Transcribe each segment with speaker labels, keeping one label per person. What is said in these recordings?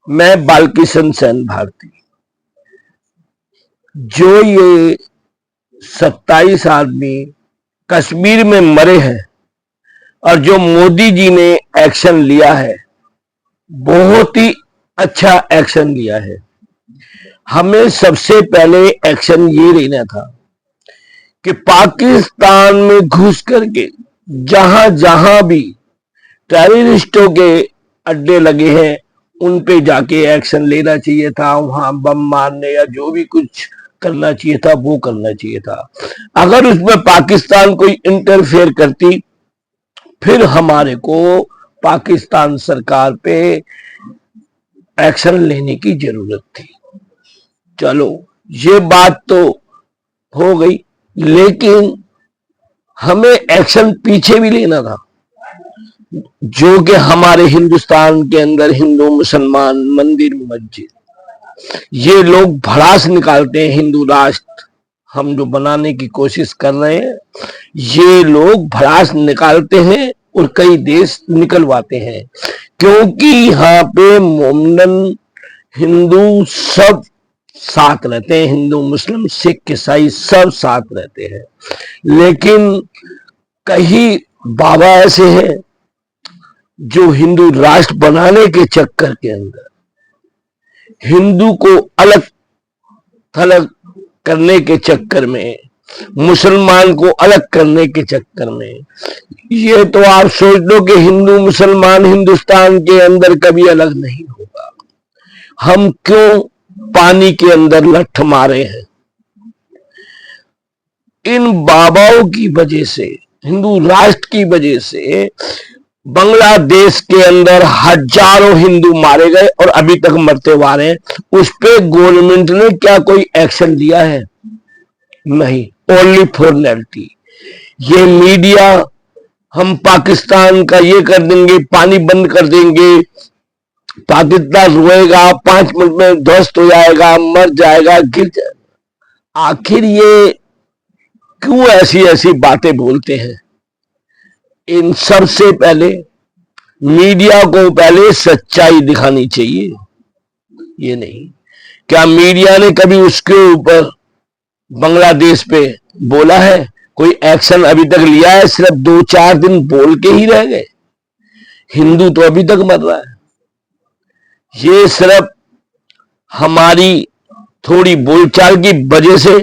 Speaker 1: मैं बालकिशन सेन भारती। जो ये 27 आदमी कश्मीर में मरे हैं और जो मोदी जी ने एक्शन लिया है, बहुत ही अच्छा एक्शन लिया है। हमें सबसे पहले एक्शन ये लेना था कि पाकिस्तान में घुस करके जहां जहां भी टेररिस्टों के अड्डे लगे हैं उन पे जाके एक्शन लेना चाहिए था। वहां बम मारने या जो भी कुछ करना चाहिए था वो करना चाहिए था। अगर उसमें पाकिस्तान कोई इंटरफेयर करती फिर हमारे को पाकिस्तान सरकार पे एक्शन लेने की जरूरत थी। चलो ये बात तो हो गई, लेकिन हमें एक्शन पीछे भी लेना था। जो कि हमारे हिंदुस्तान के अंदर हिंदू मुसलमान मंदिर मस्जिद ये लोग भड़ास निकालते हैं। हिंदू राष्ट्र हम जो बनाने की कोशिश कर रहे हैं, ये लोग भड़ास निकालते हैं और कई देश निकलवाते हैं, क्योंकि यहाँ पे मोमडन हिंदू सब साथ रहते हैं। हिंदू मुस्लिम सिख ईसाई सब साथ रहते हैं। लेकिन कई बाबा ऐसे हैं जो हिंदू राष्ट्र बनाने के चक्कर के अंदर हिंदू को अलग थलग करने के चक्कर में, मुसलमान को अलग करने के चक्कर में, ये तो आप सोच लो कि हिंदू मुसलमान हिंदुस्तान के अंदर कभी अलग नहीं होगा। हम क्यों पानी के अंदर लठ मारे हैं? इन बाबाओं की वजह से, हिंदू राष्ट्र की वजह से बांग्लादेश के अंदर हजारों हिंदू मारे गए और अभी तक मरते हुए आ रहे हैं। उस पे गवर्नमेंट ने क्या कोई एक्शन लिया है? नहीं, ओनली फॉर्मेलिटी। ये मीडिया हम पाकिस्तान का ये कर देंगे, पानी बंद कर देंगे, पाकिस्तान रोएगा, 5 मिनट में ध्वस्त हो जाएगा, मर जाएगा, गिर जाएगा। आखिर ये क्यों ऐसी ऐसी बातें बोलते हैं? इन सब से पहले मीडिया को पहले सच्चाई दिखानी चाहिए। ये नहीं, क्या मीडिया ने कभी उसके ऊपर बांग्लादेश पे बोला है? कोई एक्शन अभी तक लिया है? सिर्फ 2-4 दिन बोल के ही रह गए। हिंदू तो अभी तक मर रहा है। ये सिर्फ हमारी थोड़ी बोलचाल की वजह से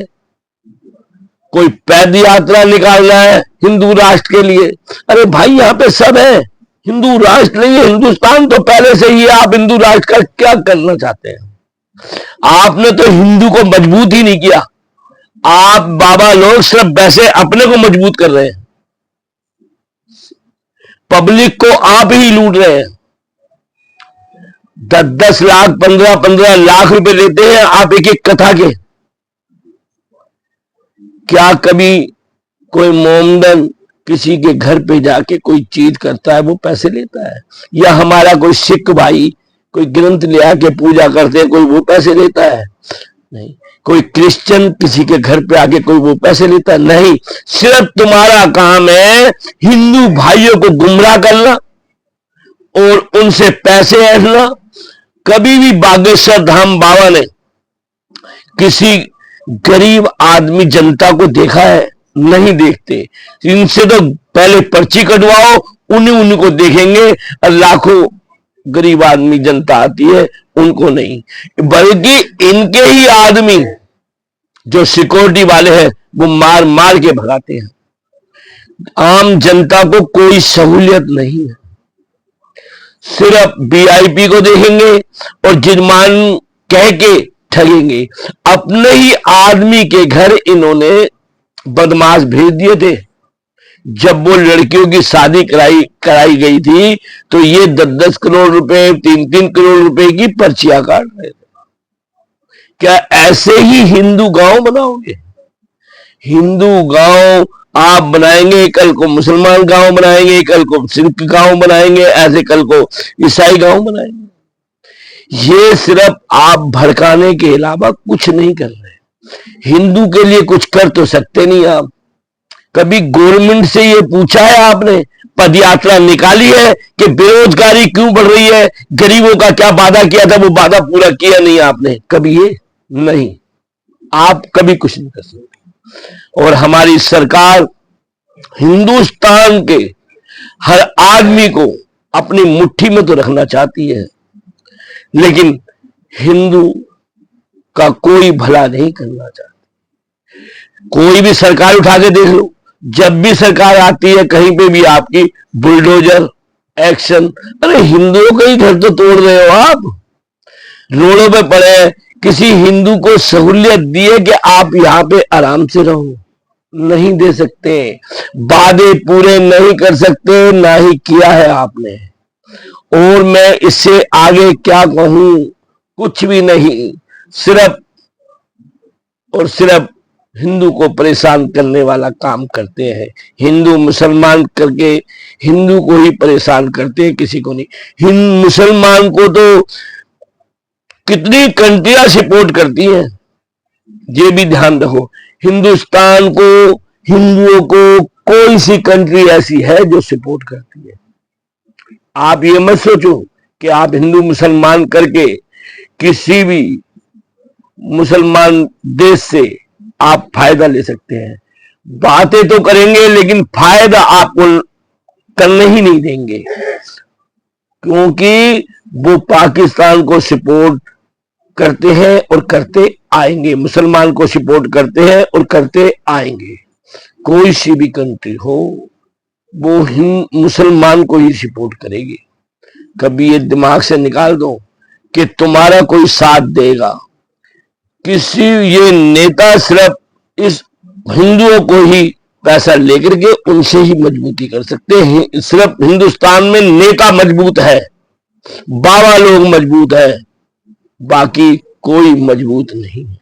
Speaker 1: कोई पैद यात्रा निकालना है हिंदू राष्ट्र के लिए। अरे भाई, यहाँ पे सब है, हिंदू राष्ट्र नहीं है। हिंदुस्तान तो पहले से ही है। आप हिंदू राष्ट्र का क्या करना चाहते हैं? आपने तो हिंदू को मजबूत ही नहीं किया। आप बाबा लोग सिर्फ वैसे अपने को मजबूत कर रहे हैं। पब्लिक को आप ही लूट रहे हैं। 10-10 लाख 15-15 लाख रुपए लेते हैं आप एक एक कथा के। क्या कभी कोई मोमडन किसी के घर पे जाके कोई चीज करता है वो पैसे लेता है? या हमारा कोई सिख भाई कोई ग्रंथ ले आके पूजा करते हैं, कोई वो पैसे लेता है? नहीं। कोई क्रिश्चियन किसी के घर पे आके कोई वो पैसे लेता है? नहीं। सिर्फ तुम्हारा काम है हिंदू भाइयों को गुमराह करना और उनसे पैसे ऐंठना। कभी भी बागेश्वर धाम बाबा ने किसी गरीब आदमी जनता को देखा है? नहीं देखते। इनसे तो पहले पर्ची कटवाओ, उन्हीं को देखेंगे। और लाखों गरीब आदमी जनता आती है, उनको नहीं, बल्कि इनके ही आदमी जो सिक्योरिटी वाले हैं वो मार मार के भगाते हैं। आम जनता को कोई सहूलियत नहीं है। सिर्फ वीआईपी को देखेंगे और जिरमान कह के ठगेंगे। अपने ही आदमी के घर इन्होंने बदमाश भेज दिए थे। जब वो लड़कियों की शादी कराई गई थी तो ये 10-10 करोड़ रुपए, 3-3 करोड़ रुपए की पर्चियां काट रहे थे। क्या ऐसे ही हिंदू गांव बनाओगे? हिंदू गांव आप बनाएंगे, कल को मुसलमान गांव बनाएंगे, कल को सिख गांव बनाएंगे, ऐसे कल को ईसाई गांव बनाएंगे। ये सिर्फ आप भड़काने के अलावा कुछ नहीं कर रहे। हिंदू के लिए कुछ कर तो सकते नहीं आप। कभी गवर्नमेंट से ये पूछा है आपने? पद यात्रा निकाली है कि बेरोजगारी क्यों बढ़ रही है, गरीबों का क्या वादा किया था, वो वादा पूरा किया नहीं आपने कभी? ये नहीं, आप कभी कुछ नहीं कर सकते। और हमारी सरकार हिंदुस्तान के हर आदमी को अपनी मुट्ठी में तो रखना चाहती है, लेकिन हिंदू का कोई भला नहीं करना चाहती। कोई भी सरकार उठा के देख लो, जब भी सरकार आती है कहीं पे भी आपकी बुलडोजर एक्शन। अरे हिंदुओं का ही घर तो तोड़ रहे हो आप, रोडों पे पड़े। किसी हिंदू को सहूलियत दी है कि आप यहां पे आराम से रहो? नहीं दे सकते, वादे पूरे नहीं कर सकते, ना ही किया है आपने। और मैं इससे आगे क्या कहूं, कुछ भी नहीं। सिर्फ और सिर्फ हिंदू को परेशान करने वाला काम करते हैं। हिंदू मुसलमान करके हिंदू को ही परेशान करते हैं, किसी को नहीं। हिंदू मुसलमान को तो कितनी कंट्रियां सपोर्ट करती हैं, ये भी ध्यान रखो। हिंदुस्तान को, हिंदुओं को कोई सी कंट्री ऐसी है जो सपोर्ट करती है? आप ये मत सोचो कि आप हिंदू मुसलमान करके किसी भी मुसलमान देश से आप फायदा ले सकते हैं। बातें तो करेंगे लेकिन फायदा आपको करने ही नहीं देंगे, क्योंकि वो पाकिस्तान को सपोर्ट करते हैं और करते आएंगे, मुसलमान को सपोर्ट करते हैं और करते आएंगे। कोई सी भी कंट्री हो, वो मुसलमान को ही सपोर्ट करेगी। कभी ये दिमाग से निकाल दो कि तुम्हारा कोई साथ देगा। किसी ये नेता सिर्फ इस हिंदुओं को ही पैसा लेकर के उनसे ही मजबूती कर सकते हैं। सिर्फ हिंदुस्तान में नेता मजबूत है, बाबा लोग मजबूत है, बाकी कोई मजबूत नहीं है।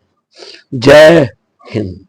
Speaker 1: जय हिंद।